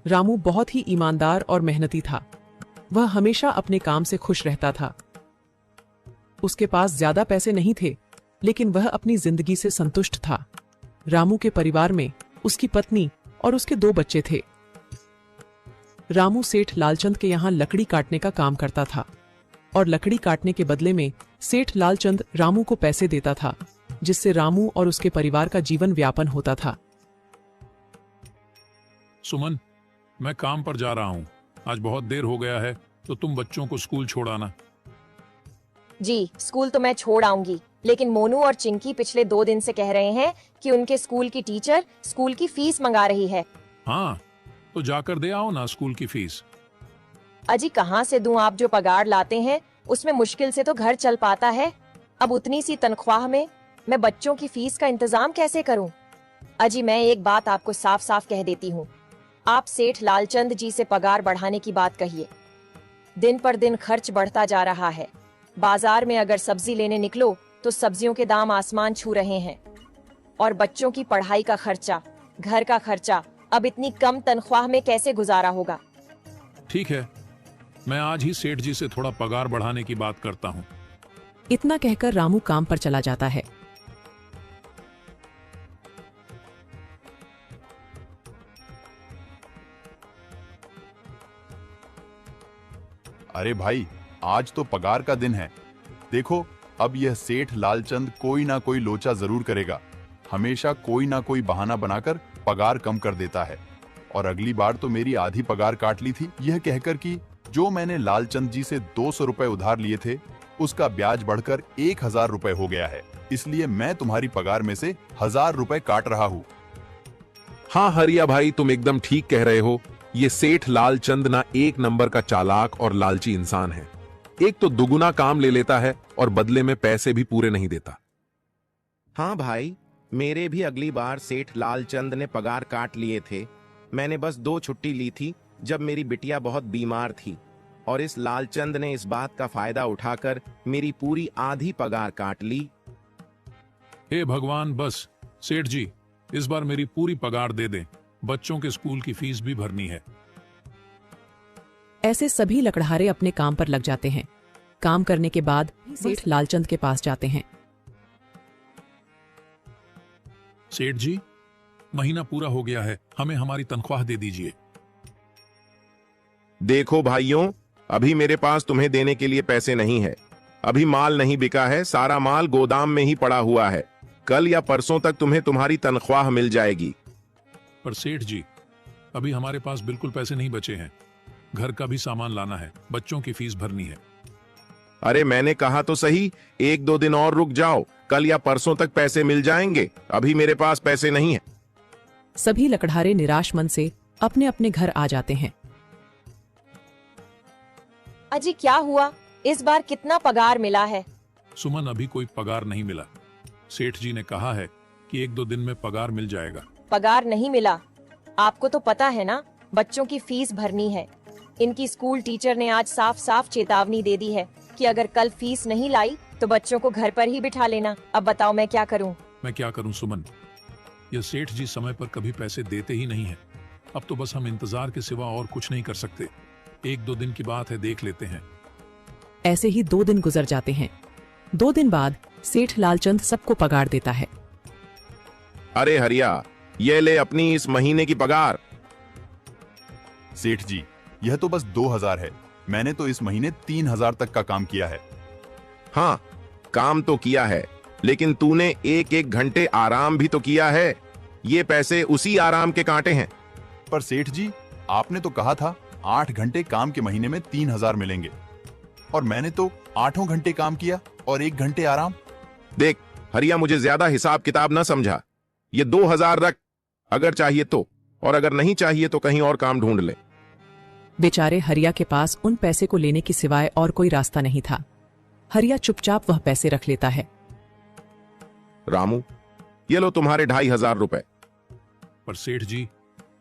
रामू बहुत ही ईमानदार और मेहनती था। वह हमेशा अपने काम से खुश रहता था। उसके पास ज्यादा पैसे नहीं थे, लेकिन वह अपनी जिंदगी से संतुष्ट था। रामू के परिवार में उसकी पत्नी और उसके 2 बच्चे थे। रामू सेठ लालचंद के यहाँ लकड़ी काटने का काम करता था और लकड़ी काटने के बदले में सेठ लालचंद रामू को पैसे देता था, जिससे रामू और उसके परिवार का जीवन व्यापन होता था। सुमन, मैं काम पर जा रहा हूँ। आज बहुत देर हो गया है, तो तुम बच्चों को स्कूल छोड़ाना। जी, स्कूल तो मैं छोड़ आऊंगी, लेकिन मोनू और चिंकी पिछले 2 दिन से कह रहे हैं कि उनके स्कूल की टीचर स्कूल की फीस मंगा रही है। हाँ, तो जाकर दे आओ ना स्कूल की फीस। अजी कहाँ से दूं? आप जो पगार लाते हैं उसमें मुश्किल से तो घर चल पाता है। अब उतनी सी तनख्वाह में मैं बच्चों की फीस का इंतजाम कैसे करूं? अजी मैं एक बात आपको साफ साफ कह देती हूँ, आप सेठ लालचंद जी से पगार बढ़ाने की बात कहिए। दिन पर दिन खर्च बढ़ता जा रहा है। बाजार में अगर सब्जी लेने निकलो तो सब्जियों के दाम आसमान छू रहे हैं, और बच्चों की पढ़ाई का खर्चा, घर का खर्चा, अब इतनी कम तनख्वाह में कैसे गुजारा होगा? ठीक है, मैं आज ही सेठ जी से थोड़ा पगार बढ़ाने की बात करता हूँ। इतना कहकर रामू काम पर चला जाता है। अरे भाई, आज तो पगार का दिन है। देखो, अब यह सेठ लालचंद कोई ना कोई लोचा जरूर करेगा। हमेशा कोई ना कोई बहाना बनाकर पगार कम कर देता है। और अगली बार तो मेरी आधी पगार काट ली थी, यह कहकर कि जो मैंने लालचंद जी से 200 रुपए उधार लिए थे, उसका ब्याज बढ़कर 1000 रुपए हो गया है। इसलिए मैं तुम्हारी पगार में से 1000 रुपए काट रहा हूँ। हाँ हरिया भाई, तुम एकदम ठीक कह रहे हो। ये सेठ लालचंद ना एक नंबर का चालाक और लालची इंसान है। एक तो दुगुना काम ले लेता है और बदले में पैसे भी पूरे नहीं देता। हाँ भाई, मेरे भी अगली बार सेठ लालचंद ने पगार काट लिए थे। मैंने बस 2 छुट्टी ली थी जब मेरी बिटिया बहुत बीमार थी, और इस लालचंद ने इस बात का फायदा उठाकर मेरी पूरी आधी पगार काट ली। हे भगवान, बस सेठ जी, इस बार मेरी पूरी पगार दे दें। बच्चों के स्कूल की फीस भी भरनी है। ऐसे सभी लकड़हारे अपने काम पर लग जाते हैं। काम करने के बाद सेठ लालचंद के पास जाते हैं। सेठ जी, महीना पूरा हो गया है, हमें हमारी तनख्वाह दे दीजिए। देखो भाइयों, अभी मेरे पास तुम्हें देने के लिए पैसे नहीं है। अभी माल नहीं बिका है, सारा माल गोदाम में ही पड़ा हुआ है। कल या परसों तक तुम्हें तुम्हारी तनख्वाह मिल जाएगी। पर सेठ जी, अभी हमारे पास बिल्कुल पैसे नहीं बचे हैं। घर का भी सामान लाना है, बच्चों की फीस भरनी है। अरे मैंने कहा तो सही, 1-2 दिन और रुक जाओ, कल या परसों तक पैसे मिल जाएंगे। अभी मेरे पास पैसे नहीं है। सभी लकड़हारे निराश मन से अपने अपने घर आ जाते हैं। अजी क्या हुआ? इस बार कितना पगार मिला है? सुमन, अभी कोई पगार नहीं मिला। सेठ जी ने कहा है कि 1-2 दिन में पगार मिल जाएगा। पगार नहीं मिला? आपको तो पता है ना, बच्चों की फीस भरनी है। इनकी स्कूल टीचर ने आज साफ साफ चेतावनी दे दी है कि अगर कल फीस नहीं लाई तो बच्चों को घर पर ही बिठा लेना। अब बताओ मैं क्या करूं? मैं क्या करूं सुमन, ये सेठ जी समय पर कभी पैसे देते ही नहीं है। अब तो बस हम इंतजार के सिवा और कुछ नहीं कर सकते। 1-2 दिन की बात है, देख लेते हैं। ऐसे ही 2 दिन गुजर जाते हैं। 2 दिन बाद सेठ लालचंद सबको पगार देता है। अरे हरिया, ये ले अपनी इस महीने की पगार। सेठ जी, यह तो बस 2000 है। मैंने तो इस महीने 3000 तक का काम किया है। हाँ, काम तो किया है, लेकिन तूने 1-1 घंटे आराम भी तो किया है। ये पैसे उसी आराम के कांटे हैं। पर सेठ जी, आपने तो कहा था 8 घंटे काम के महीने में 3000 मिलेंगे, और मैंने तो 8 घंटे काम किया और 1 घंटे आराम। देख हरिया, मुझे ज्यादा हिसाब किताब ना समझा। ये 2000 रख, अगर चाहिए तो, और अगर नहीं चाहिए तो कहीं और काम ढूंढ ले। बेचारे हरिया के पास उन पैसे को लेने की सिवाय और कोई रास्ता नहीं था। हरिया चुपचाप वह पैसे रख लेता है। रामू, ये लो तुम्हारे 2500 रुपए। पर सेठ जी,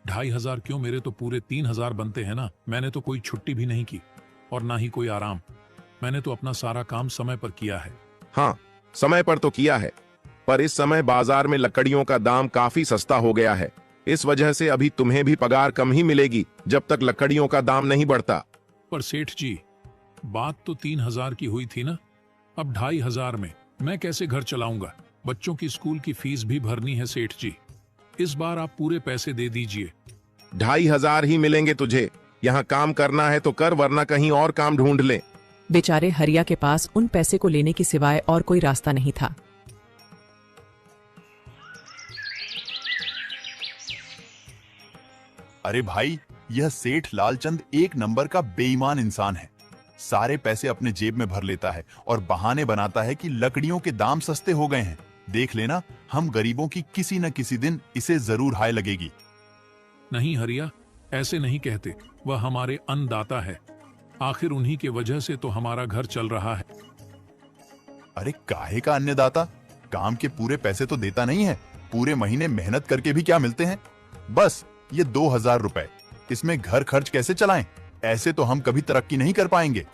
2500 क्यों? मेरे तो पूरे 3000 बनते हैं ना। मैंने तो कोई छुट्टी भी नहीं की और ना ही कोई आराम। मैंने तो अपना सारा काम समय पर किया है। हाँ, समय पर तो किया है, पर इस समय बाजार में लकड़ियों का दाम काफी सस्ता हो गया है। इस वजह से अभी तुम्हें भी पगार कम ही मिलेगी जब तक लकड़ियों का दाम नहीं बढ़ता। पर सेठ जी, बात तो 3,000 की हुई थी ना, अब 2,500 में मैं कैसे घर चलाऊंगा? बच्चों की स्कूल की फीस भी भरनी है सेठ जी। इस बार आप पूरे पैसे दे दीजिए। 2,500 ही मिलेंगे तुझे। यहाँ काम करना है तो कर, वरना कहीं और काम ढूंढ ले। बेचारे हरिया के पास उन पैसे को लेने की सिवाय और कोई रास्ता नहीं था। अरे भाई, यह सेठ लालचंद एक नंबर का बेईमान इंसान है। सारे पैसे अपने जेब में भर लेता है और बहाने बनाता है कि लकड़ियों के दाम सस्ते हो गए हैं। देख लेना, हम गरीबों की किसी न किसी दिन इसे जरूर हाय लगेगी। नहीं हरिया, ऐसे नहीं कहते। वह हमारे अन्नदाता है। आखिर उन्हीं के वजह से तो हमारा घर चल रहा है। अरे काहे का अन्नदाता? काम के पूरे पैसे तो देता नहीं है। पूरे महीने मेहनत करके भी क्या मिलते हैं? बस ये 2,000 रुपए। इसमें घर खर्च कैसे चलाएं? ऐसे तो हम कभी तरक्की नहीं कर पाएंगे।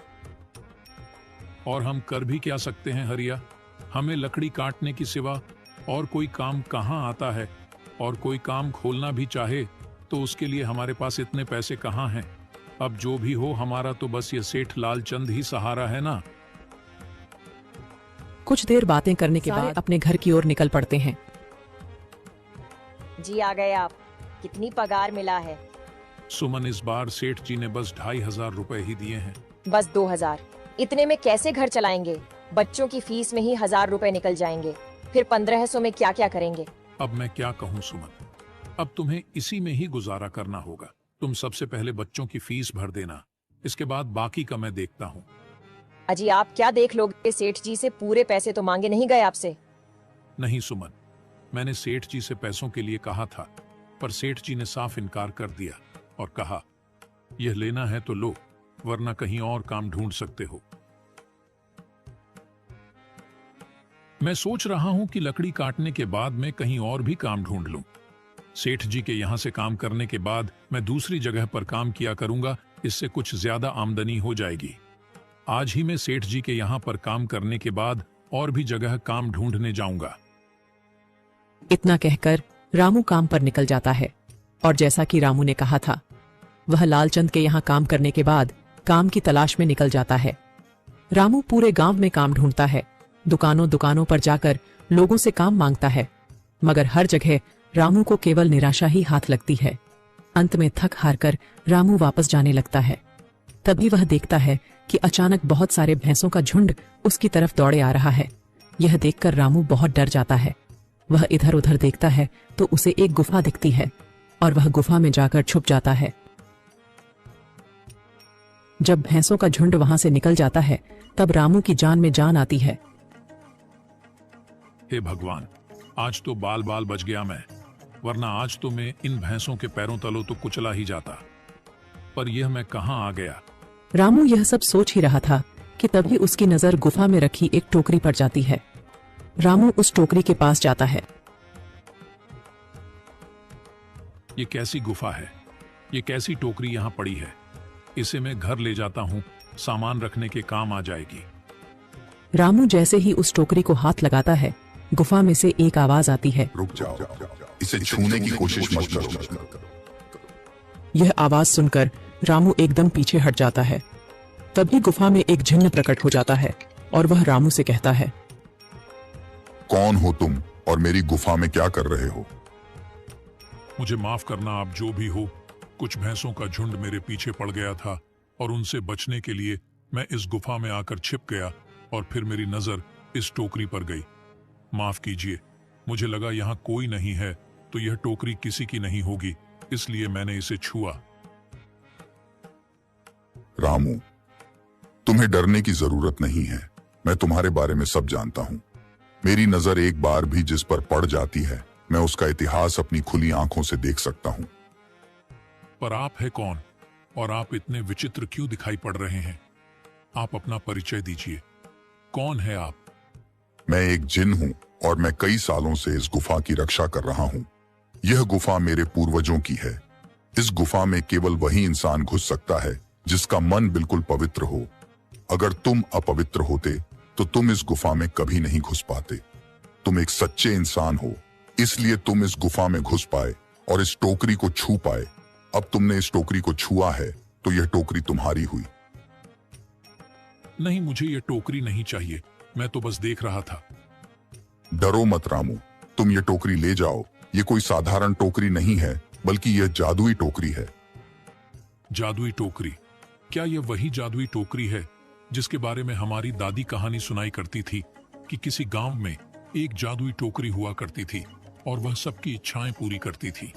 और हम कर भी क्या सकते हैं हरिया? हमें लकड़ी काटने की सिवा और कोई काम कहाँ आता है? और कोई काम खोलना भी चाहे तो उसके लिए हमारे पास इतने पैसे कहाँ हैं? अब जो भी हो, हमारा तो बस ये सेठ लालचंद ही सहारा है ना। कुछ देर बातें करने के बाद अपने घर की ओर निकल पड़ते हैं। जी आ गए आप। कितनी पगार मिला है? सुमन, इस बार सेठ जी ने बस 2,500 रुपए ही दिए हैं। बस 2,000? इतने में कैसे घर चलाएंगे? बच्चों की फीस में ही 1,000 रुपए निकल जाएंगे। फिर 1,500 में क्या क्या करेंगे? अब मैं क्या कहूँ सुमन, अब तुम्हें इसी में ही गुजारा करना होगा। तुम सबसे पहले बच्चों की फीस भर देना, इसके बाद बाकी का मैं देखता हूँ। अजी आप क्या देख लोगे? सेठ जी से पूरे पैसे तो मांगे नहीं गए आपसे? नहीं सुमन, मैंने सेठ जी से पैसों के लिए कहा था, पर सेठ जी ने साफ इनकार कर दिया और कहा, यह लेना है तो लो, वरना कहीं और काम ढूंढ सकते हो। मैं सोच रहा हूं कि लकड़ी काटने के बाद मैं कहीं और भी काम ढूंढ लूं। सेठ जी के यहां से काम करने के बाद मैं दूसरी जगह पर काम किया करूंगा, इससे कुछ ज्यादा आमदनी हो जाएगी। आज ही मैं सेठ जी के यहां पर काम करने के बाद और भी जगह काम ढूंढने जाऊंगा। इतना कहकर रामू काम पर निकल जाता है और जैसा कि रामू ने कहा था, वह लालचंद के यहाँ काम करने के बाद काम की तलाश में निकल जाता है। रामू पूरे गांव में काम ढूंढता है, दुकानों दुकानों पर जाकर लोगों से काम मांगता है, मगर हर जगह रामू को केवल निराशा ही हाथ लगती है। अंत में थक हार कर रामू वापस जाने लगता है। तभी वह देखता है कि अचानक बहुत सारे भैंसों का झुंड उसकी तरफ दौड़े आ रहा है। यह देखकर रामू बहुत डर जाता है। वह इधर उधर देखता है तो उसे एक गुफा दिखती है और वह गुफा में जाकर छुप जाता है। जब भैंसों का झुंड वहां से निकल जाता है तब रामू की जान में जान आती है। हे भगवान, आज तो बाल बाल बच गया मैं, वरना आज तो मैं इन भैंसों के पैरों तलों तो कुचला ही जाता। पर यह मैं कहां आ गया? रामू यह सब सोच ही रहा था कि तभी उसकी नजर गुफा में रखी एक टोकरी पर जाती है। रामू उस टोकरी के पास जाता है। ये कैसी गुफा है? ये कैसी टोकरी यहाँ पड़ी है? इसे मैं घर ले जाता हूँ, सामान रखने के काम आ जाएगी। रामू जैसे ही उस टोकरी को हाथ लगाता है, गुफा में से एक आवाज आती है, रुक जाओ, इसे छूने की कोशिश मत करो। यह आवाज सुनकर रामू एकदम पीछे हट जाता है। तभी गुफा में एक जिन्न प्रकट हो जाता है और वह रामू से कहता है, कौन हो तुम और मेरी गुफा में क्या कर रहे हो? मुझे माफ करना, आप जो भी हो। कुछ भैंसों का झुंड मेरे पीछे पड़ गया था और उनसे बचने के लिए मैं इस गुफा में आकर छिप गया और फिर मेरी नजर इस टोकरी पर गई। माफ कीजिए, मुझे लगा यहाँ कोई नहीं है तो यह टोकरी किसी की नहीं होगी, इसलिए मैंने इसे छुआ। रामू, तुम्हें डरने की जरूरत नहीं है। मैं तुम्हारे बारे में सब जानता हूँ। मेरी नजर एक बार भी जिस पर पड़ जाती है, मैं उसका इतिहास अपनी खुली आंखों से देख सकता हूँ। पर आप है कौन और आप इतने विचित्र क्यों दिखाई पड़ रहे हैं? आप अपना परिचय दीजिए। कौन है आप? मैं एक जिन हूँ और मैं कई सालों से इस गुफा की रक्षा कर रहा हूँ। यह गुफा मेरे पूर्वजों की है। इस गुफा में केवल वही इंसान घुस सकता है जिसका मन बिल्कुल पवित्र हो। अगर तुम अपवित्र होते तो तुम इस गुफा में कभी नहीं घुस पाते। तुम एक सच्चे इंसान हो, इसलिए तुम इस गुफा में घुस पाए और इस टोकरी को छू पाए। अब तुमने इस टोकरी को छुआ है तो यह टोकरी तुम्हारी हुई। नहीं, मुझे ये टोकरी नहीं चाहिए, मैं तो बस देख रहा था। डरो मत रामू, तुम ये टोकरी ले जाओ। ये कोई साधारण टोकरी नहीं है, बल्कि यह जादुई टोकरी है। जादुई टोकरी? क्या यह वही जादुई टोकरी है जिसके बारे में हमारी दादी कहानी सुनाई करती थी कि किसी गांव में एक जादुई टोकरी हुआ करती थी और वह सबकी इच्छाएं पूरी करती थी?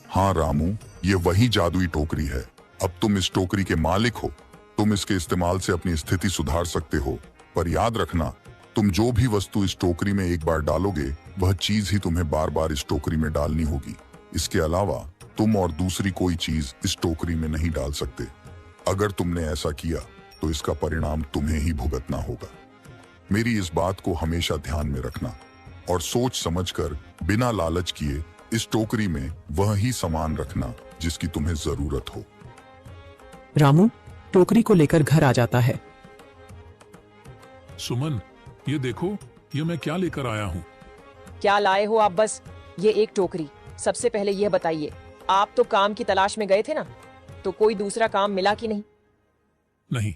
हाँ रामू, ये वही जादुई टोकरी है। अब तुम इस टोकरी के मालिक हो। तुम इसके इस्तेमाल से अपनी स्थिति सुधार सकते हो, पर याद रखना, तुम जो भी वस्तु इस टोकरी में एक बार डालोगे, वह चीज ही तुम्हें बार बार इस टोकरी में डालनी होगी। इसके अलावा तुम और दूसरी कोई चीज इस टोकरी में नहीं डाल सकते। अगर तुमने ऐसा किया तो इसका परिणाम तुम्हें ही भुगतना होगा। मेरी इस बात को हमेशा ध्यान में रखना और सोच समझकर बिना लालच किए इस टोकरी में वह ही सामान रखना जिसकी तुम्हें जरूरत हो। रामू टोकरी को लेकर घर आ जाता है। सुमन, ये देखो, ये मैं क्या लेकर आया हूँ। क्या लाए हो आप? बस ये एक टोकरी। सबसे पहले यह बताइए, आप तो काम की तलाश में गए थे ना, तो कोई दूसरा काम मिला कि नहीं? नहीं।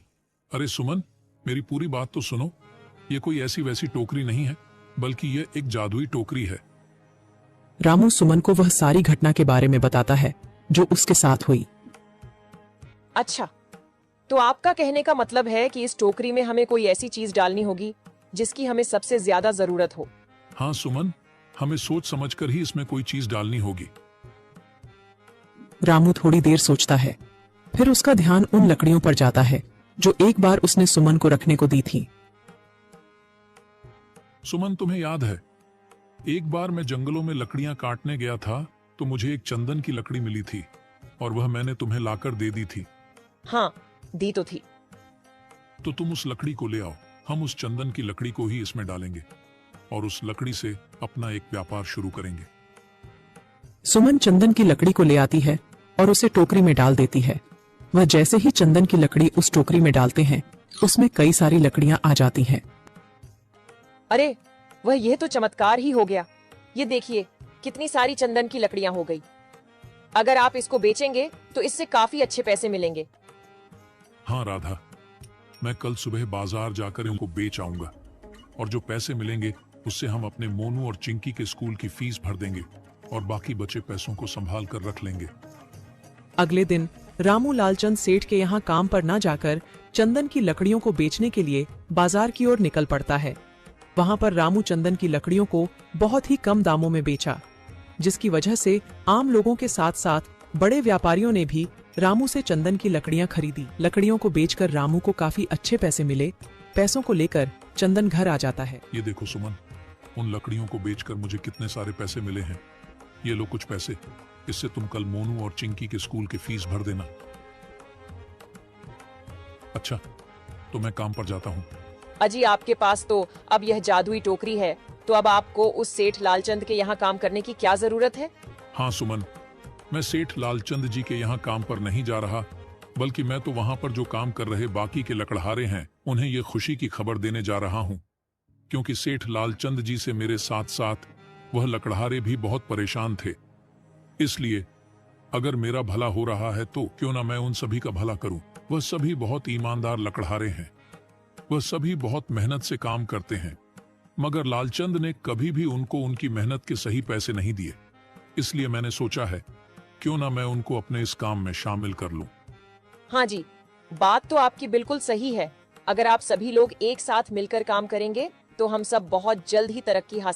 अरे सुमन, मेरी पूरी बात तो सुनो। ये कोई ऐसी वैसी टोकरी नहीं है, बल्कि ये एक जादुई टोकरी है। रामू सुमन को वह सारी घटना के बारे में बताता है जो उसके साथ हुई। अच्छा, तो आपका कहने का मतलब है कि इस टोकरी में हमें कोई ऐसी चीज डालनी होगी जिसकी हमें सबसे ज्यादा जरूरत हो। हाँ सुमन, हमें सोच समझकर ही इसमें कोई चीज डालनी होगी। रामू थोड़ी देर सोचता है, फिर उसका ध्यान उन लकड़ियों पर जाता है जो एक बार उसने सुमन को रखने को दी थी। सुमन, तुम्हें याद है, एक बार मैं जंगलों में लकड़ियां काटने गया था तो मुझे एक चंदन की लकड़ी मिली थी और वह मैंने तुम्हें लाकर दे दी थी। हाँ, दी तो थी। तो तुम उस लकड़ी को ले आओ। हम उस चंदन की लकड़ी को ही इसमें डालेंगे और उस लकड़ी से अपना एक व्यापार शुरू करेंगे। सुमन चंदन की लकड़ी को ले आती है और उसे टोकरी में डाल देती है। वह जैसे ही चंदन की लकड़ी उस टोकरी में डालते हैं, उसमें कई सारी लकड़ियां आ जाती हैं। अरे वह, यह तो चमत्कार ही हो गया। ये देखिए, कितनी सारी चंदन की लकड़ियां हो गई। अगर आप इसको बेचेंगे तो इससे काफी अच्छे पैसे मिलेंगे। हाँ राधा, मैं कल सुबह बाजार जाकर इनको बेच आऊंगा और जो पैसे मिलेंगे उससे हम अपने मोनू और चिंकी के स्कूल की फीस भर देंगे और बाकी बचे पैसों को संभाल कर रख लेंगे। अगले दिन रामू लालचंद सेठ के यहाँ काम पर न जाकर चंदन की लकड़ियों को बेचने के लिए बाजार की ओर निकल पड़ता है। वहां पर रामू चंदन की लकड़ियों को बहुत ही कम दामों में बेचा, जिसकी वजह से आम लोगों के साथ साथ बड़े व्यापारियों ने भी रामू से चंदन की लकड़ियां खरीदी। लकड़ियों को बेचकर रामू को काफी अच्छे पैसे मिले। पैसों को लेकर चंदन घर आ जाता है। ये देखो सुमन, उन लकड़ियों को बेचकर मुझे कितने सारे पैसे मिले हैं। ये लो कुछ पैसे, इससे तुम कल मोनू और चिंकी के स्कूल की फीस भर देना। अच्छा, तो मैं काम पर जाता हूँ। अजी, आपके पास तो अब यह जादुई टोकरी है, तो अब आपको उस सेठ लालचंद के यहाँ काम करने की क्या जरूरत है? हाँ सुमन, मैं सेठ लालचंद जी के यहाँ काम पर नहीं जा रहा, बल्कि मैं तो वहाँ पर जो काम कर रहे बाकी के लकड़हारे हैं उन्हें ये खुशी की खबर देने जा रहा हूँ, क्योंकि सेठ लालचंद जी से मेरे साथ साथ वह लकड़हारे भी बहुत परेशान थे। इसलिए अगर मेरा भला हो रहा है तो क्यों ना मैं उन सभी का भला करूं। वह सभी बहुत ईमानदार लकड़हारे हैं, वह सभी बहुत मेहनत से काम करते हैं, मगर लालचंद ने कभी भी उनको उनकी मेहनत के सही पैसे नहीं दिए। इसलिए मैंने सोचा है क्यों ना मैं उनको अपने इस काम में शामिल कर लूं। हाँ जी, बात तो आपकी बिल्कुल सही है। अगर आप सभी लोग एक साथ मिलकर काम करेंगे तो हम सब बहुत जल्द ही तरक्की हासिल